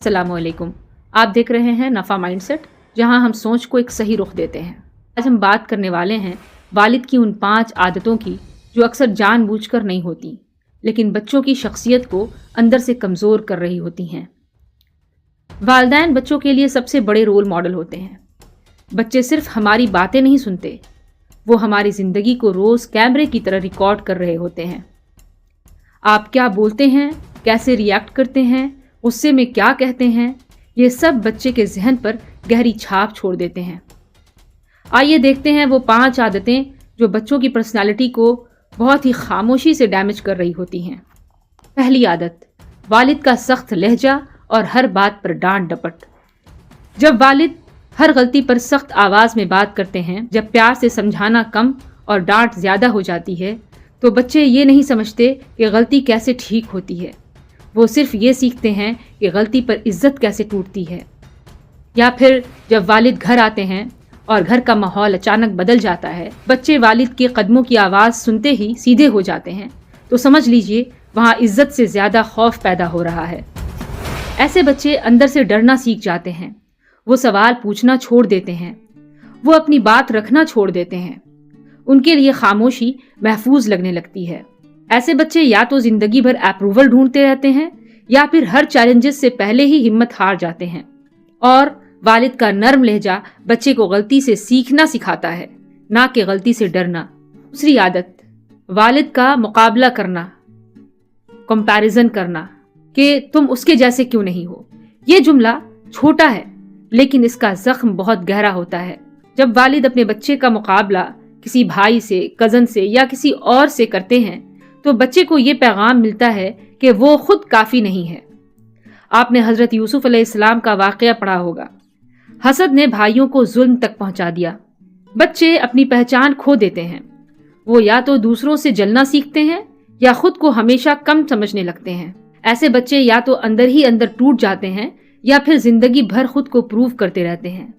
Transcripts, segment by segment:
अस्सलाम वालेकुम। आप देख रहे हैं नफ़ा माइंडसेट, जहां हम सोच को एक सही रुख देते हैं। आज हम बात करने वाले हैं वालिद की उन 5 आदतों की जो अक्सर जानबूझकर नहीं होती, लेकिन बच्चों की शख्सियत को अंदर से कमज़ोर कर रही होती हैं। वालिदैन बच्चों के लिए सबसे बड़े रोल मॉडल होते हैं। बच्चे सिर्फ हमारी बातें नहीं सुनते, वो हमारी ज़िंदगी को रोज़ कैमरे की तरह रिकॉर्ड कर रहे होते हैं। आप क्या बोलते हैं, कैसे रिएक्ट करते हैं, गुस्से में क्या कहते हैं, ये सब बच्चे के जहन पर गहरी छाप छोड़ देते हैं। आइए देखते हैं वो 5 आदतें जो बच्चों की पर्सनालिटी को बहुत ही खामोशी से डैमेज कर रही होती हैं। पहली आदत, वालिद का सख्त लहजा और हर बात पर डांट डपट। जब वालिद हर गलती पर सख्त आवाज़ में बात करते हैं, जब प्यार से समझाना कम और डांट ज़्यादा हो जाती है, तो बच्चे ये नहीं समझते कि गलती कैसे ठीक होती है। वो सिर्फ ये सीखते हैं कि गलती पर इज्जत कैसे टूटती है। या फिर जब वालिद घर आते हैं और घर का माहौल अचानक बदल जाता है, बच्चे वालिद के कदमों की आवाज़ सुनते ही सीधे हो जाते हैं, तो समझ लीजिए वहाँ इज्जत से ज़्यादा खौफ पैदा हो रहा है। ऐसे बच्चे अंदर से डरना सीख जाते हैं। वो सवाल पूछना छोड़ देते हैं, वो अपनी बात रखना छोड़ देते हैं। उनके लिए खामोशी महफूज लगने लगती है। ऐसे बच्चे या तो जिंदगी भर अप्रूवल ढूंढते रहते हैं या फिर हर चैलेंजेस से पहले ही हिम्मत हार जाते हैं। और वालिद का नर्म लहजा बच्चे को गलती से सीखना सिखाता है, ना कि गलती से डरना। दूसरी आदत, वालिद का मुकाबला करना, कंपैरिजन करना कि तुम उसके जैसे क्यों नहीं हो। ये जुमला छोटा है लेकिन इसका जख्म बहुत गहरा होता है। जब वालिद अपने बच्चे का मुकाबला किसी भाई से, कजन से या किसी और से करते हैं, तो बच्चे को ये पैगाम मिलता है कि वो खुद काफ़ी नहीं है। आपने हज़रत यूसुफ अलैहिस्सलाम का वाक़या पढ़ा होगा। हसद ने भाइयों को जुल्म तक पहुंचा दिया। बच्चे अपनी पहचान खो देते हैं। वो या तो दूसरों से जलना सीखते हैं या खुद को हमेशा कम समझने लगते हैं। ऐसे बच्चे या तो अंदर ही अंदर टूट जाते हैं या फिर जिंदगी भर खुद को प्रूव करते रहते हैं।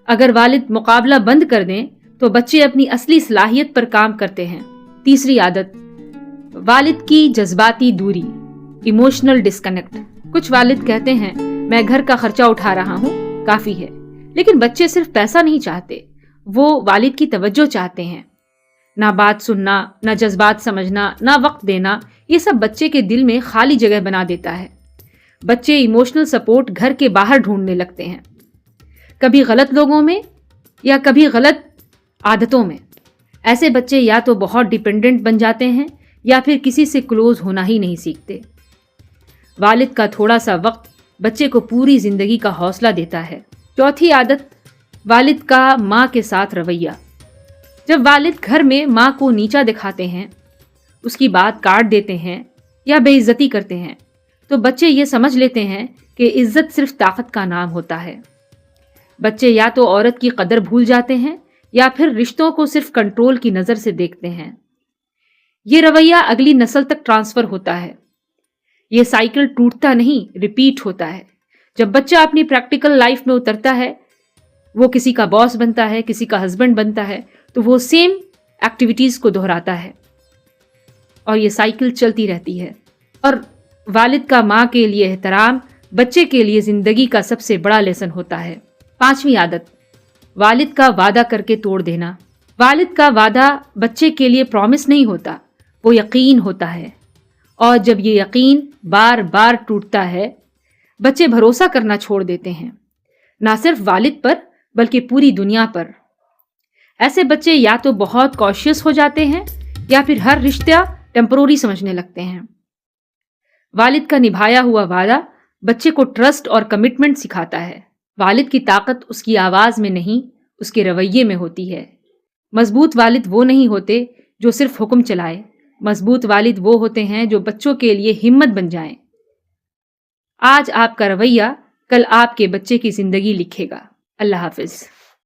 अगर वालिद मुकाबला बंद कर दें तो बच्चे अपनी असली सलाहियत पर काम करते हैं। तीसरी आदत, वालिद की जज्बाती दूरी, इमोशनल डिस्कनेक्ट। कुछ वालिद कहते हैं मैं घर का खर्चा उठा रहा हूँ, काफी है। लेकिन बच्चे सिर्फ पैसा नहीं चाहते, वो वालिद की तवज्जो चाहते हैं। ना बात सुनना, ना जज्बात समझना, ना वक्त देना, ये सब बच्चे के दिल में खाली जगह बना देता है। बच्चे इमोशनल सपोर्ट घर के बाहर ढूंढने लगते हैं, कभी गलत लोगों में या कभी गलत आदतों में। ऐसे बच्चे या तो बहुत डिपेंडेंट बन जाते हैं या फिर किसी से क्लोज होना ही नहीं सीखते। वालिद का थोड़ा सा वक्त बच्चे को पूरी जिंदगी का हौसला देता है। चौथी आदत, वालिद का माँ के साथ रवैया। जब वालिद घर में माँ को नीचा दिखाते हैं, उसकी बात काट देते हैं या बेइज्जती करते हैं, तो बच्चे ये समझ लेते हैं कि इज्जत सिर्फ ताकत का नाम होता है। बच्चे या तो औरत की कदर भूल जाते हैं या फिर रिश्तों को सिर्फ कंट्रोल की नज़र से देखते हैं। ये रवैया अगली नस्ल तक ट्रांसफ़र होता है। ये साइकिल टूटता नहीं, रिपीट होता है। जब बच्चा अपनी प्रैक्टिकल लाइफ में उतरता है, वो किसी का बॉस बनता है, किसी का हस्बैंड बनता है, तो वो सेम एक्टिविटीज़ को दोहराता है और ये साइकिल चलती रहती है। और वालिद का माँ के लिए एहतराम बच्चे के लिए ज़िंदगी का सबसे बड़ा लेसन होता है। पांचवी आदत, वालिद का वादा करके तोड़ देना। वालिद का वादा बच्चे के लिए प्रॉमिस नहीं होता, वो यकीन होता है। और जब ये यकीन बार बार टूटता है, बच्चे भरोसा करना छोड़ देते हैं, ना सिर्फ वालिद पर बल्कि पूरी दुनिया पर। ऐसे बच्चे या तो बहुत कॉशियस हो जाते हैं या फिर हर रिश्ता टेम्परोरी समझने लगते हैं। वालिद का निभाया हुआ वादा बच्चे को ट्रस्ट और कमिटमेंट सिखाता है। वालिद की ताकत उसकी आवाज़ में नहीं, उसके रवैये में होती है। मजबूत वालिद वो नहीं होते जो सिर्फ हुक्म चलाए। मजबूत वालिद वो होते हैं जो बच्चों के लिए हिम्मत बन जाएं। आज आपका रवैया कल आपके बच्चे की जिंदगी लिखेगा। अल्लाह हाफिज।